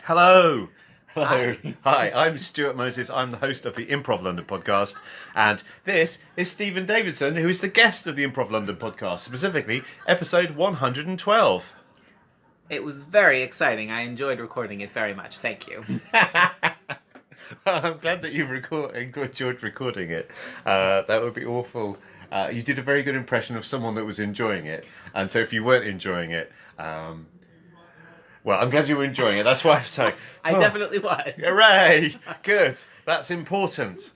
Hello. Hello. Hi. Hi, I'm Stuart Moses. I'm the host of the Improv London Podcast. And this is Stephen Davidson, who is the guest of the Improv London Podcast, specifically episode 112. It was very exciting. I enjoyed recording it very much. Thank you. Well, I'm glad that you've enjoyed recording it. That would be awful. You did a very good impression of someone that was enjoying it. And so if you weren't enjoying it, well, I'm glad you were enjoying it. That's why I'm saying. I definitely was. Hooray! Good. That's important.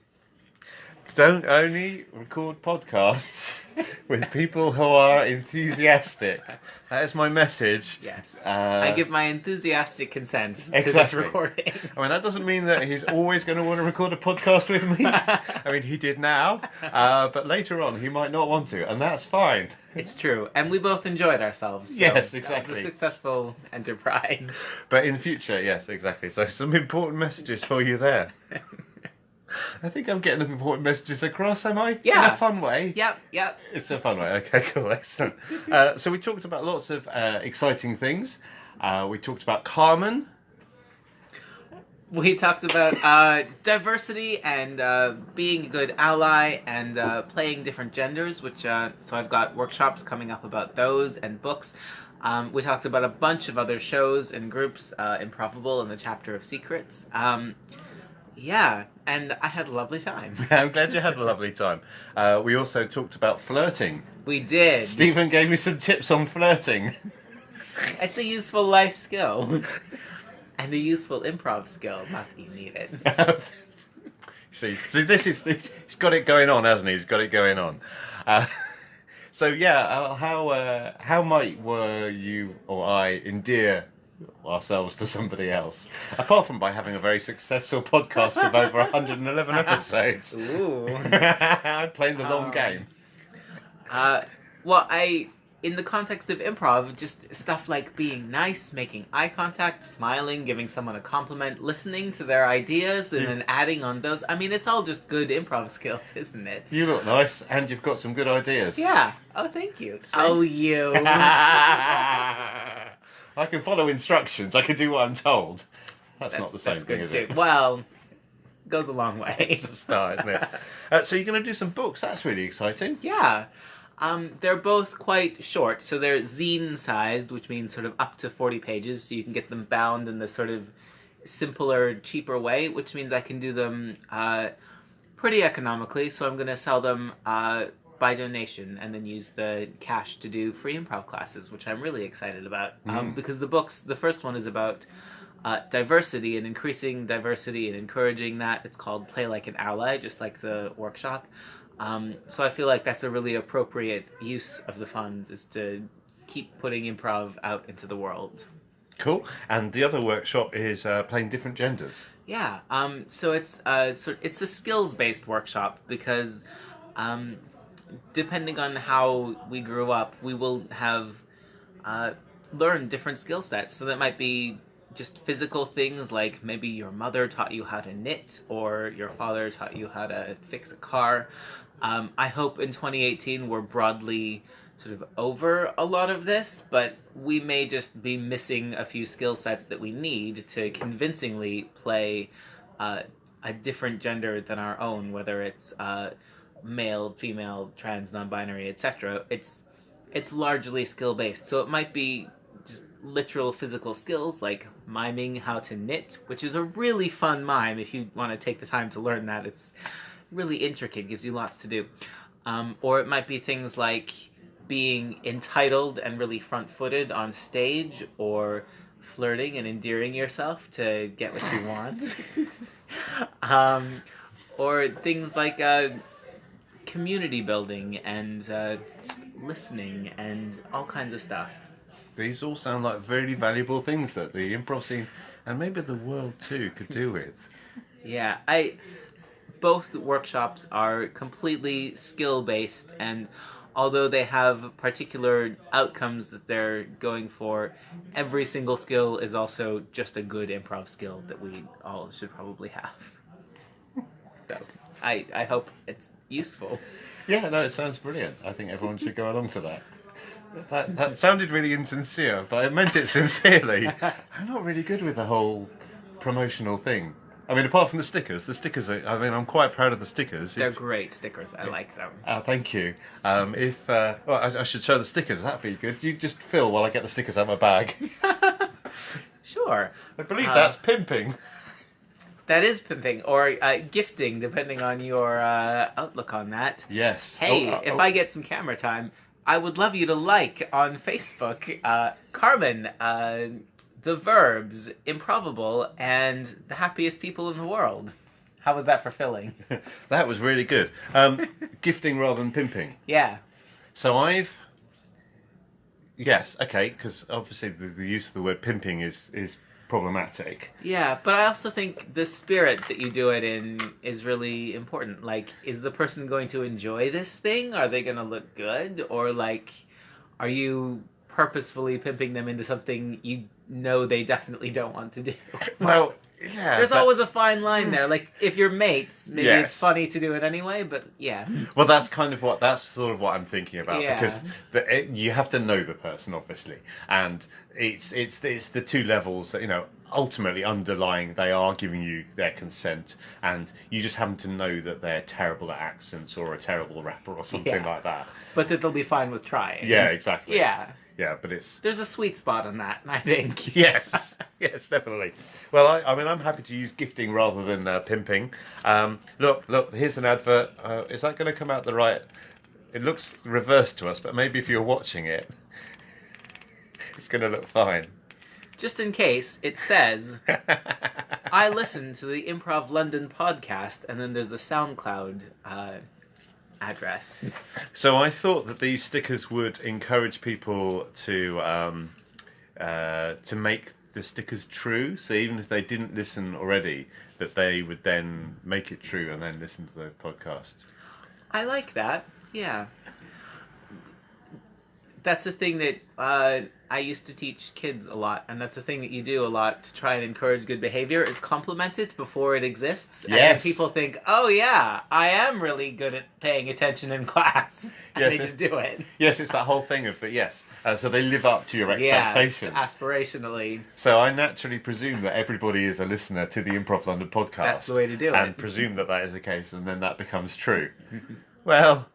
Don't only record podcasts with people who are enthusiastic. That is my message. Yes. I give my enthusiastic consent to this Exactly. recording. I mean, that doesn't mean that he's always going to want to record a podcast with me. I mean, he did now, but later on he might not want to, and that's fine. It's true. And we both enjoyed ourselves. So Yes, That exactly. was a successful enterprise. But in future, yes, exactly. So some important messages for you there. I think I'm getting the important messages across, am I? Yeah. In a fun way. Yep. It's a fun way. Okay, cool, excellent. So we talked about lots of exciting things. We talked about Carmen. We talked about diversity and being a good ally and playing different genders, which so I've got workshops coming up about those and books. We talked about a bunch of other shows and groups, Improbable and the Chapter of Secrets. Yeah, and I had a lovely time. I'm glad you had a lovely time. We also talked about flirting. We did. Stephen gave me some tips on flirting. It's a useful life skill. And a useful improv skill. Not that you need it. See, he's got it going on, hasn't he? He's got it going on. So yeah, how might were you or I endear ourselves to somebody else, apart from by having a very successful podcast with over 111 episodes? Ooh. I'm playing the long game. Well, in the context of improv, just stuff like being nice, making eye contact, smiling, giving someone a compliment, listening to their ideas, and then adding on those. I mean, it's all just good improv skills, isn't it? You look nice, and you've got some good ideas. Yeah. Oh, thank you. Oh, you. I can follow instructions. I can do what I'm told. That's not the same that's thing, good is too. it? Well, goes a long way. It's a start, isn't it? So you're going to do some books. That's really exciting. Yeah. They're both quite short, so they're zine-sized, which means sort of up to 40 pages, so you can get them bound in the sort of simpler, cheaper way, which means I can do them pretty economically, so I'm going to sell them by donation and then use the cash to do free improv classes, which I'm really excited about, because the first one is about diversity and increasing diversity and encouraging that. It's called Play Like an Ally, just like the workshop. So I feel like that's a really appropriate use of the funds, is to keep putting improv out into the world. Cool. And the other workshop is playing different genders. Yeah. So it's a skills-based workshop because depending on how we grew up, we will have learned different skill sets. So that might be just physical things, like maybe your mother taught you how to knit, or your father taught you how to fix a car. I hope in 2018 we're broadly sort of over a lot of this, but we may just be missing a few skill sets that we need to convincingly play a different gender than our own, whether it's male, female, trans, non-binary, etc. It's largely skill-based, so it might be just literal physical skills like miming how to knit, which is a really fun mime if you want to take the time to learn that. It's really intricate, gives you lots to do. Or it might be things like being entitled and really front-footed on stage, or flirting and endearing yourself to get what you want. Or things like community building and just listening and all kinds of stuff. These all sound like very valuable things that the improv scene, and maybe the world too, could do with. Yeah, both workshops are completely skill-based, and although they have particular outcomes that they're going for, every single skill is also just a good improv skill that we all should probably have. So, I hope it's useful. Yeah, no, it sounds brilliant. I think everyone should go along to that. That sounded really insincere, but I meant it sincerely. I'm not really good with the whole promotional thing. I mean, apart from the stickers are, I mean, I'm quite proud of the stickers. They're great stickers. I like them. Thank you. Well, I should show the stickers. That'd be good. You just fill while I get the stickers out of my bag. Sure. I believe that's pimping. That is pimping, or gifting, depending on your outlook on that. Yes. Hey, if I get some camera time, I would love you to like on Facebook, Carmen, the verbs, improbable, and the happiest people in the world. How was that for filling? That was really good. Gifting rather than pimping. Yeah. So yes, okay, because obviously the use of the word pimping is problematic. Yeah, but I also think the spirit that you do it in is really important. Like, is the person going to enjoy this thing? Are they going to look good? Or, like, are you purposefully pimping them into something you know they definitely don't want to do? Well, yeah. There's always a fine line there. Like, if you're mates, maybe Yes. it's funny to do it anyway, but yeah. Well, that's sort of what I'm thinking about, Yeah. because you have to know the person, obviously, and it's the two levels that, ultimately underlying, they are giving you their consent, and you just happen to know that they're terrible at accents or a terrible rapper or something like that. But that they'll be fine with trying. Yeah, exactly. Yeah. Yeah, but it's... There's a sweet spot on that, I think. Yes, yes, definitely. Well, I mean, I'm happy to use gifting rather than pimping. Look, here's an advert. Is that going to come out the right... It looks reversed to us, but maybe if you're watching it, it's going to look fine. Just in case, it says, I listen to the Improv London podcast, and then there's the SoundCloud address. So I thought that these stickers would encourage people to make the stickers true. So even if they didn't listen already, that they would then make it true and then listen to the podcast. I like that, yeah. That's the thing that I used to teach kids a lot, and that's the thing that you do a lot to try and encourage good behavior, is compliment it before it exists. And then people think, oh yeah, I am really good at paying attention in class. And they just do it. Yes, it's that whole thing of that, yes. So they live up to your expectations. Yeah, aspirationally. So I naturally presume that everybody is a listener to the Improv London podcast. That's the way to do it. And presume that is the case, and then that becomes true. Well...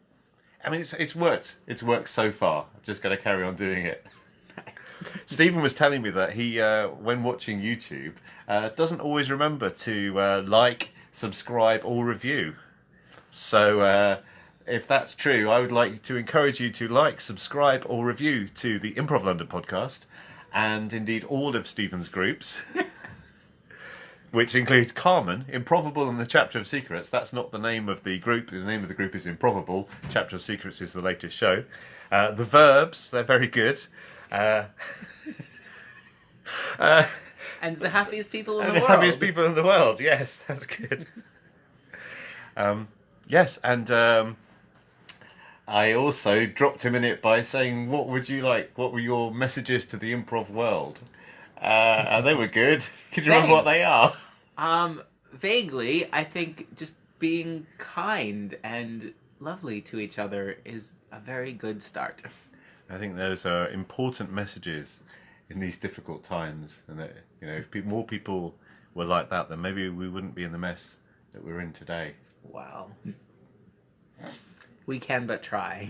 I mean, it's worked. It's worked so far. I've just got to carry on doing it. Stephen was telling me that he, when watching YouTube, doesn't always remember to like, subscribe, or review. So, if that's true, I would like to encourage you to like, subscribe, or review to the Improv London podcast, and indeed all of Stephen's groups. Which includes Carmen, Improbable, and the Chapter of Secrets. That's not the name of the group. The name of the group is Improbable. Chapter of Secrets is the latest show. The Verbs, they're very good. And the happiest people in the world. The happiest people in the world, yes, that's good. Yes, and I also dropped him in it by saying, what would you like? What were your messages to the improv world? And they were good. Can you remember what they are? Vaguely, I think just being kind and lovely to each other is a very good start. I think those are important messages in these difficult times, and that, if more people were like that, then maybe we wouldn't be in the mess that we're in today. Wow. We can but try.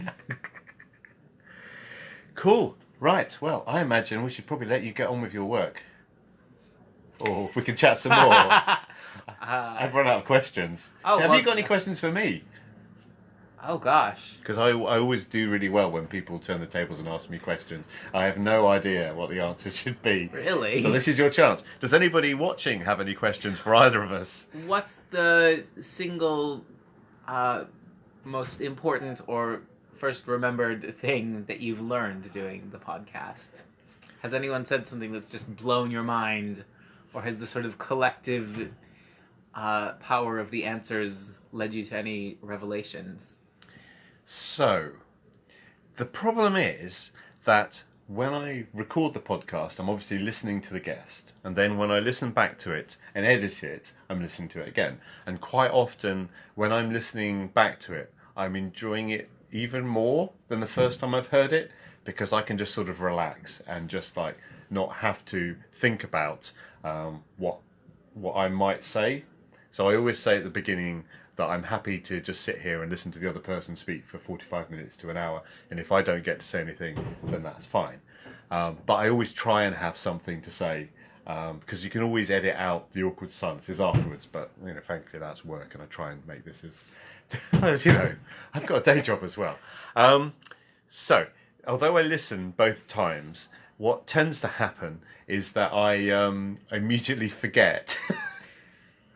Cool. Right, well, I imagine we should probably let you get on with your work. Or we can chat some more. I've run out of questions. Have you got any questions for me? Oh, gosh. Because I always do really well when people turn the tables and ask me questions. I have no idea what the answers should be. Really? So this is your chance. Does anybody watching have any questions for either of us? What's the single most important or first remembered thing that you've learned doing the podcast? Has anyone said something that's just blown your mind, or has the sort of collective power of the answers led you to any revelations? So, the problem is that when I record the podcast, I'm obviously listening to the guest, and then when I listen back to it and edit it, I'm listening to it again. And quite often, when I'm listening back to it, I'm enjoying it even more than the first time I've heard it, because I can just sort of relax and just like not have to think about what I might say. So I always say at the beginning that I'm happy to just sit here and listen to the other person speak for 45 minutes to an hour, and if I don't get to say anything, then that's fine. But I always try and have something to say, because you can always edit out the awkward silences afterwards, but frankly that's work, and I try and make this as I've got a day job as well. So although I listen both times, what tends to happen is that I immediately forget.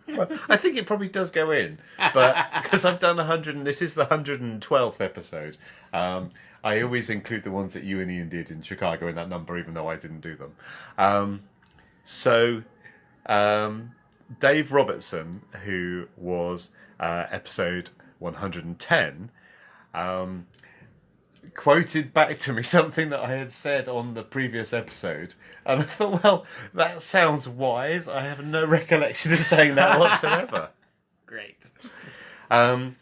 Well, I think it probably does go in, but because I've done 100, and this is the 112th episode, I always include the ones that you and Ian did in Chicago in that number, even though I didn't do them. So Dave Robertson, who was episode 110, quoted back to me something that I had said on the previous episode, and I thought, well, that sounds wise. I have no recollection of saying that whatsoever. Great. I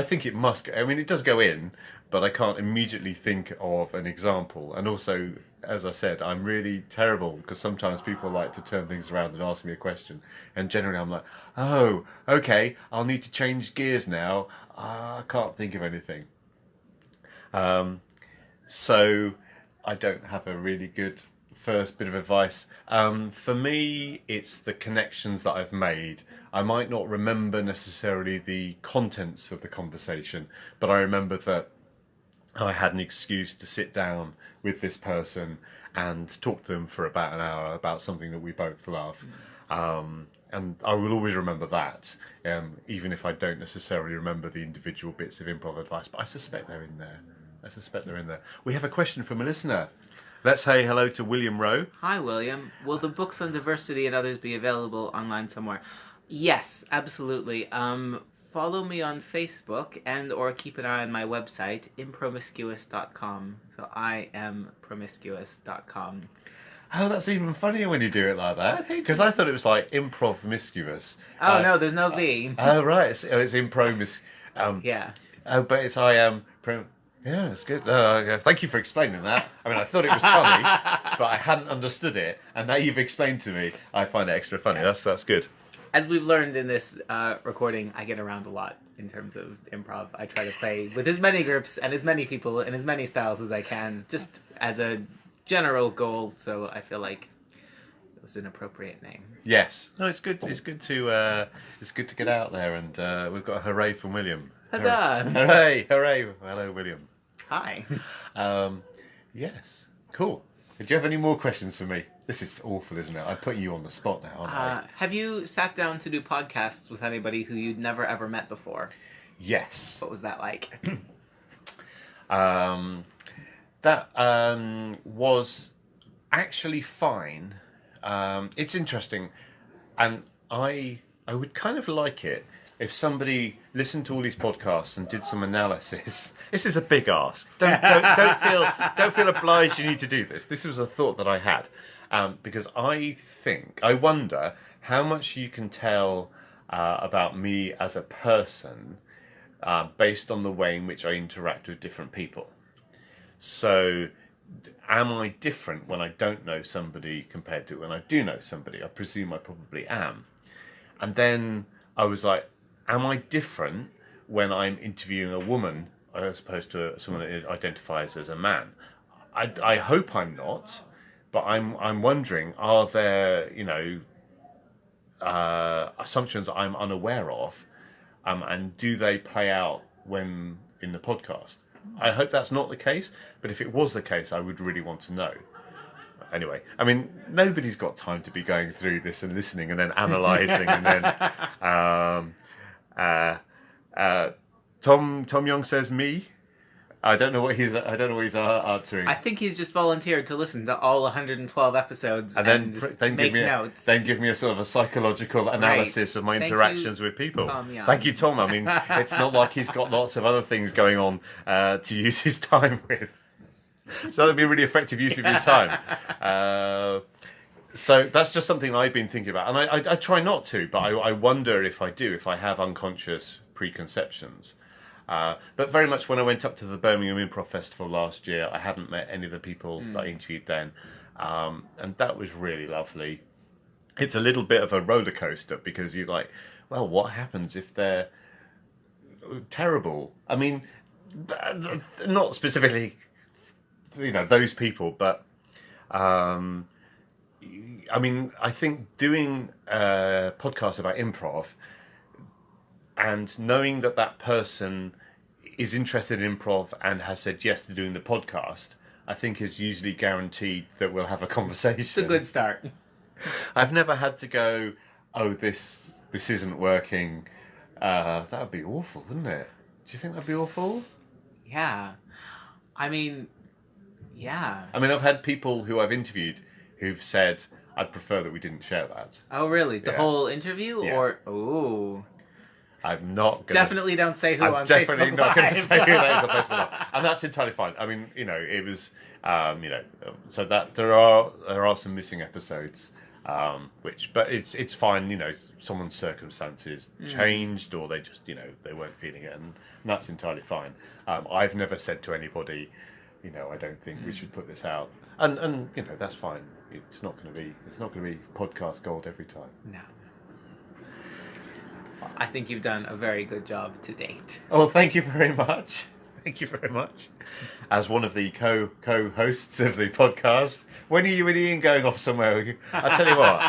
think it must go. I mean, it does go in, but I can't immediately think of an example. And also, as I said, I'm really terrible because sometimes people like to turn things around and ask me a question, and generally I'm like, oh, okay, I'll need to change gears now. I can't think of anything. So I don't have a really good first bit of advice. For me, it's the connections that I've made. I might not remember necessarily the contents of the conversation, but I remember that I had an excuse to sit down with this person and talk to them for about an hour about something that we both love. And I will always remember that, even if I don't necessarily remember the individual bits of improv advice, but I suspect they're in there. We have a question from a listener. Let's say hello to William Rowe. Hi, William. Will the books on diversity and others be available online somewhere? Yes, absolutely. Follow me on Facebook or keep an eye on my website, impromiscuous.com. So impromiscuous.com. Oh, that's even funnier when you do it like that. Because I thought it was like improv miscuous. Oh, no, there's no V. Oh, right. It's impromis. Yeah. Oh, but it's I am. Yeah, that's good. Thank you for explaining that. I mean, I thought it was funny, but I hadn't understood it. And now you've explained to me, I find it extra funny. That's good. As we've learned in this recording, I get around a lot in terms of improv. I try to play with as many groups and as many people and as many styles as I can, just as a general goal. So I feel like it was an appropriate name. Yes. No, it's good. It's good to get out there, and we've got a hooray from William. Huzzah! Hooray! Hooray! Hello, William. Hi. Yes. Cool. Do you have any more questions for me? This is awful, isn't it? I put you on the spot now, aren't I? Have you sat down to do podcasts with anybody who you'd never ever met before? Yes. What was that like? That was actually fine. It's interesting, and I would kind of like it if somebody listened to all these podcasts and did some analysis. This is a big ask. Don't feel obliged you need to do this. This was a thought that I had, because I wonder how much you can tell about me as a person based on the way in which I interact with different people. So, am I different when I don't know somebody compared to when I do know somebody? I presume I probably am. And then I was like, am I different when I'm interviewing a woman as opposed to someone that identifies as a man? I hope I'm not, but I'm wondering, are there assumptions I'm unaware of, and do they play out when in the podcast? I hope that's not the case, but if it was the case, I would really want to know. Anyway, I mean, nobody's got time to be going through this and listening and then analysing and then Tom Young says me. I don't know what he's answering. I think he's just volunteered to listen to all 112 episodes and then make notes. Then give me a sort of a psychological analysis of my interactions with people. Tom Young. Thank you, Tom. I mean, it's not like he's got lots of other things going on to use his time with. So that'd be a really effective use of your time. So that's just something I've been thinking about, and I try not to, but I wonder if I do, if I have unconscious preconceptions. But very much when I went up to the Birmingham Improv Festival last year, I hadn't met any of the people that I interviewed then. And that was really lovely. It's a little bit of a roller coaster because you're like, well, what happens if they're terrible? I mean, not specifically, those people, but I mean, I think doing a podcast about improv and knowing that person is interested in improv and has said yes to doing the podcast, I think is usually guaranteed that we'll have a conversation. It's a good start. I've never had to go, oh, this isn't working. That would be awful, wouldn't it? Do you think that'd be awful? Yeah. I mean, yeah. I mean, I've had people who I've interviewed who've said, I'd prefer that we didn't share that. Oh, really? The whole interview? Yeah. Or, ooh. I'm not going to... Definitely don't say who on definitely Facebook not going to Live. say who that is on Facebook Live. And that's entirely fine. I mean, it was, so that there are some missing episodes, but it's fine, someone's circumstances changed or they just, they weren't feeling it, and that's entirely fine. I've never said to anybody, I don't think we should put this out. And that's fine. It's not going to be podcast gold every time. No. I think you've done a very good job to date. Oh, thank you very much. Thank you very much. As one of the co-hosts of the podcast, when are you and Ian going off somewhere? I'll tell you what.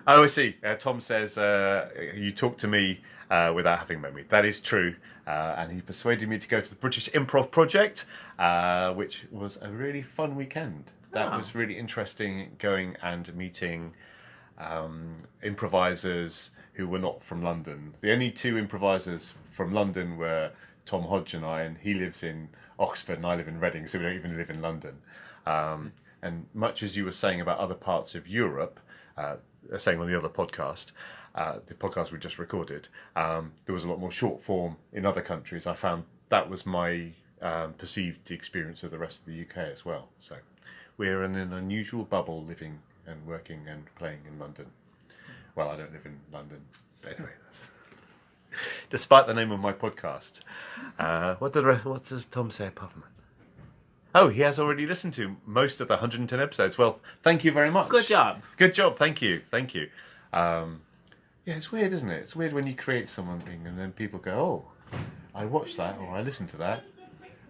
Oh, I see. Tom says, you talked to me without having met me. That is true. And he persuaded me to go to the British Improv Project, which was a really fun weekend. That was really interesting, going and meeting improvisers who were not from London. The only two improvisers from London were Tom Hodge and I, and he lives in Oxford and I live in Reading, so we don't even live in London. And much as you were saying about other parts of Europe, saying on the other podcast, the podcast we just recorded, there was a lot more short form in other countries. I found that was my perceived experience of the rest of the UK as well. So we're in an unusual bubble, living and working and playing in London. Well, I don't live in London, but anyway, that's... Despite the name of my podcast. What does Tom say apart from that? Oh, he has already listened to most of the 110 episodes. Well, thank you very much. Good job. Good job, thank you. Yeah, it's weird, isn't it? It's weird when you create something and then people go, oh, I watched that or I listened to that.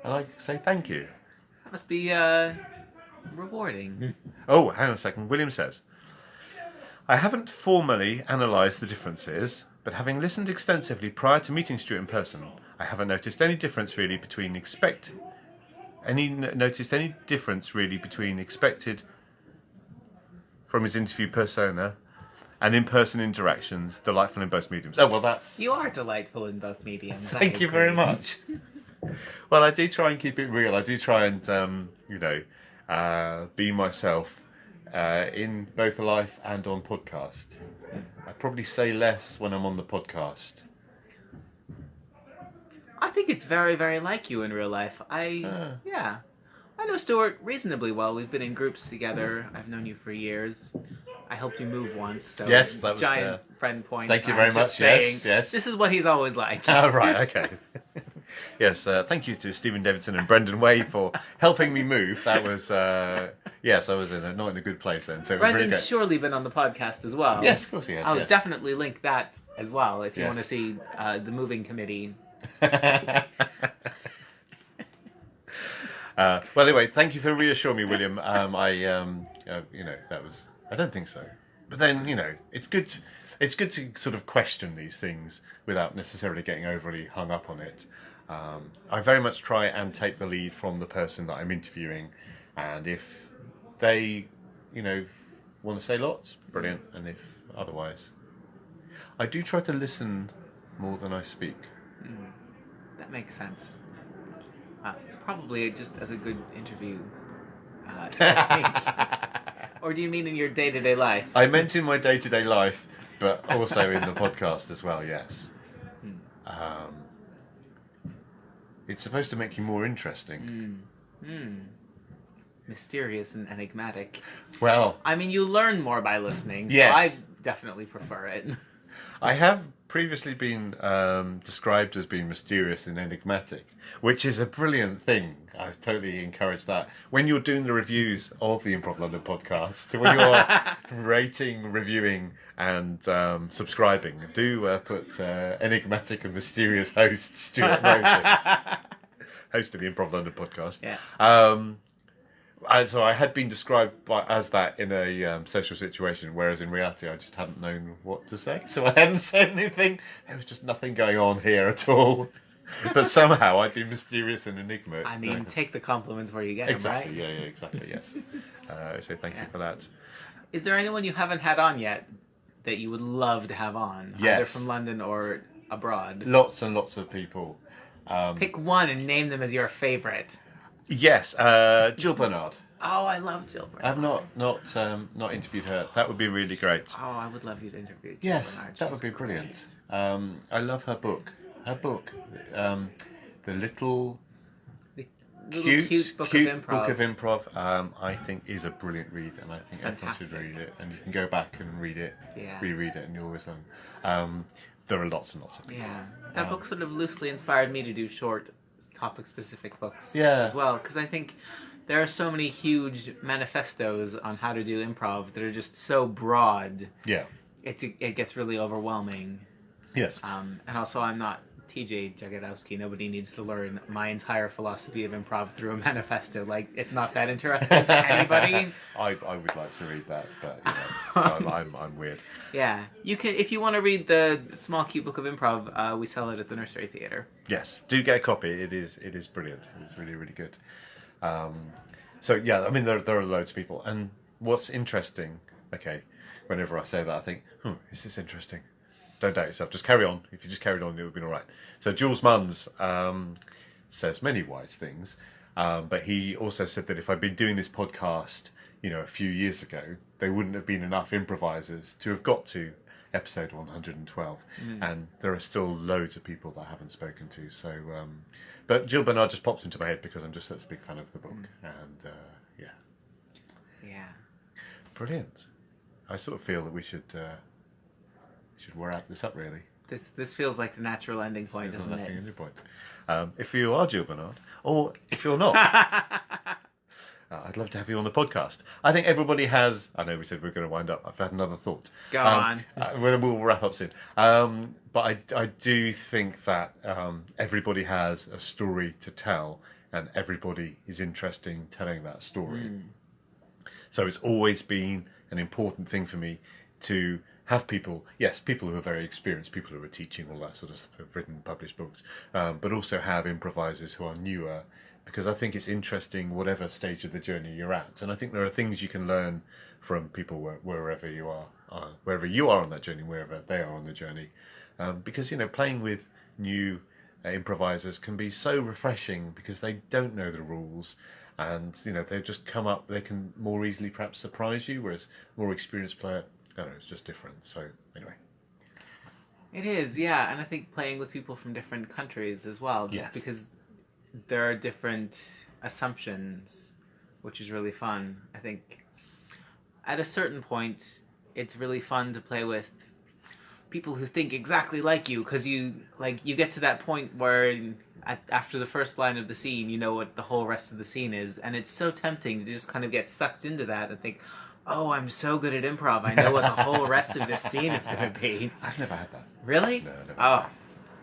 And I say thank you. Must be rewarding. Oh, hang on a second. William says, I haven't formally analysed the differences, but having listened extensively prior to meeting Stuart in person, I haven't noticed any difference really between expected from his interview persona and in-person interactions, delightful in both mediums. Oh, well, that's... You are delightful in both mediums. Thank you very much. Well, I do try and keep it real. I do try and, be myself in both life and on podcast. I probably say less when I'm on the podcast. I think it's very, very like you in real life. I know Stuart reasonably well. We've been in groups together. I've known you for years. I helped you move once. So yes, that was giant friend points. Thank you very much. Yes. This is what he's always like. Oh, right. Okay. Yes. Thank you to Stephen Davidson and Brendan Way for helping me move. That was yes. I was not in a good place then. So Brendan's really surely been on the podcast as well. Yes, of course he has. I'll yes. definitely link that as well if you Yes. want to see the moving committee. Well, anyway, thank you for reassuring me, William. That was... I don't think so. But then, it's good to sort of question these things without necessarily getting overly hung up on it. I very much try and take the lead from the person that I'm interviewing, and if they, want to say lots, brilliant, and if otherwise, I do try to listen more than I speak. That makes sense. Probably just as a good interview technique. Or do you mean in your day-to-day life? I meant in my day-to-day life, but also in the podcast as well, yes. It's supposed to make you more interesting. Mysterious and enigmatic. Well... I mean, you learn more by listening, so yes. I definitely prefer it. I have previously been described as being mysterious and enigmatic, which is a brilliant thing. I totally encourage that. When you're doing the reviews of the Improv London podcast, when you're rating, reviewing, and subscribing, do put enigmatic and mysterious host Stuart Moses, host of the Improv London podcast. Yeah. So I had been described as that in a social situation, whereas in reality I just hadn't known what to say. So I hadn't said anything. There was just nothing going on here at all. But somehow I'd been mysterious and enigmatic. I mean, take the compliments where you get them, exactly, right? Yeah, exactly, yes. So thank you for that. Is there anyone you haven't had on yet that you would love to have on? Yes. Either from London or abroad? Lots and lots of people. Pick one and name them as your favourite. Yes, Jill Bernard. Oh, I love Jill Bernard. I've not interviewed her. That would be really great. Oh, I would love you to interview Jill Yes, Bernard. that would be brilliant. I love her book. The little cute book of improv. I think is a brilliant read, and I think everyone should read it. And you can go back and read it, reread it, and you always learn. There are lots and lots of people. Yeah, that book sort of loosely inspired me to do short, topic-specific books. Yeah. As well, because I think there are so many huge manifestos on how to do improv that are just so broad. Yeah. It gets really overwhelming. Yes. And also, I'm not TJ Jagodowski. Nobody needs to learn my entire philosophy of improv through a manifesto. Like, it's not that interesting to anybody. I would like to read that, but I'm weird. Yeah, you can if you want to read the small cute book of improv. We sell it at the Nursery Theatre. Yes, do get a copy. It is brilliant. It's really, really good. So yeah, I mean there are loads of people, and what's interesting. Okay, whenever I say that, I think, is this interesting? Don't doubt yourself. Just carry on. If you just carried on, it would be all right. So Jules Munns says many wise things, but he also said that if I'd been doing this podcast, a few years ago, there wouldn't have been enough improvisers to have got to episode 112, and there are still loads of people that I haven't spoken to. So, but Jill Bernard just popped into my head because I'm just such a big fan of the book, and Yeah. Brilliant. I sort of feel that we should wrap this up, really. This feels like the natural ending point, doesn't it? Ending point. If you are Jill Bernard, or if you're not, I'd love to have you on the podcast. I think everybody has. I know we said we're going to wind up. I've had another thought. Go on. We'll wrap up soon. But I do think that everybody has a story to tell, and everybody is interested in telling that story. So it's always been an important thing for me to have people who are very experienced, people who are teaching, all that sort of stuff, have written, published books, but also have improvisers who are newer, because I think it's interesting whatever stage of the journey you're at. And I think there are things you can learn from people wherever you are on that journey, wherever they are on the journey. Because, playing with new improvisers can be so refreshing because they don't know the rules, and, they just come up, they can more easily perhaps surprise you, whereas a more experienced player, I don't know, it's just different. So, anyway. It is, yeah, and I think playing with people from different countries as well, just because there are different assumptions, which is really fun. I think at a certain point, it's really fun to play with people who think exactly like you, because you get to that point where after the first line of the scene, you know what the whole rest of the scene is, and it's so tempting to just kind of get sucked into that and think, oh, I'm so good at improv, I know what the whole rest of this scene is going to be. I've never had that. Really? No, never. Oh,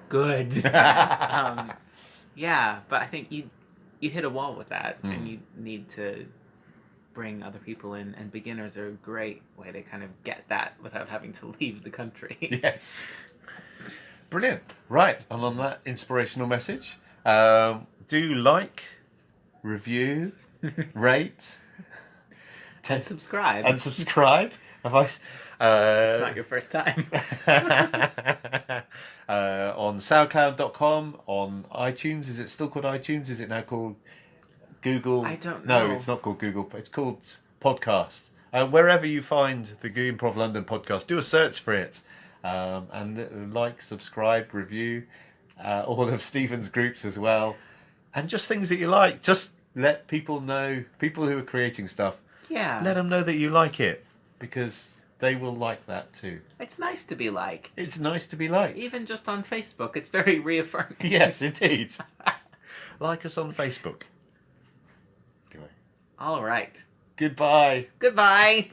good. Yeah, but I think you hit a wall with that, and you need to bring other people in, and beginners are a great way to kind of get that without having to leave the country. Yes. Brilliant. Right, and on that inspirational message, do like, review, rate, and subscribe. And subscribe. It's not your first time. On SoundCloud.com, on iTunes. Is it still called iTunes? Is it now called Google? I don't know. No, it's not called Google. It's called Podcast. Wherever you find the Improv London podcast, do a search for it. And like, subscribe, review all of Stephen's groups as well. And just things that you like. Just let people know, people who are creating stuff, yeah, let them know that you like it. Because they will like that too. It's nice to be liked. It's nice to be liked. Even just on Facebook, it's very reaffirming. Yes, indeed. Like us on Facebook. Anyway. All right. Goodbye. Goodbye.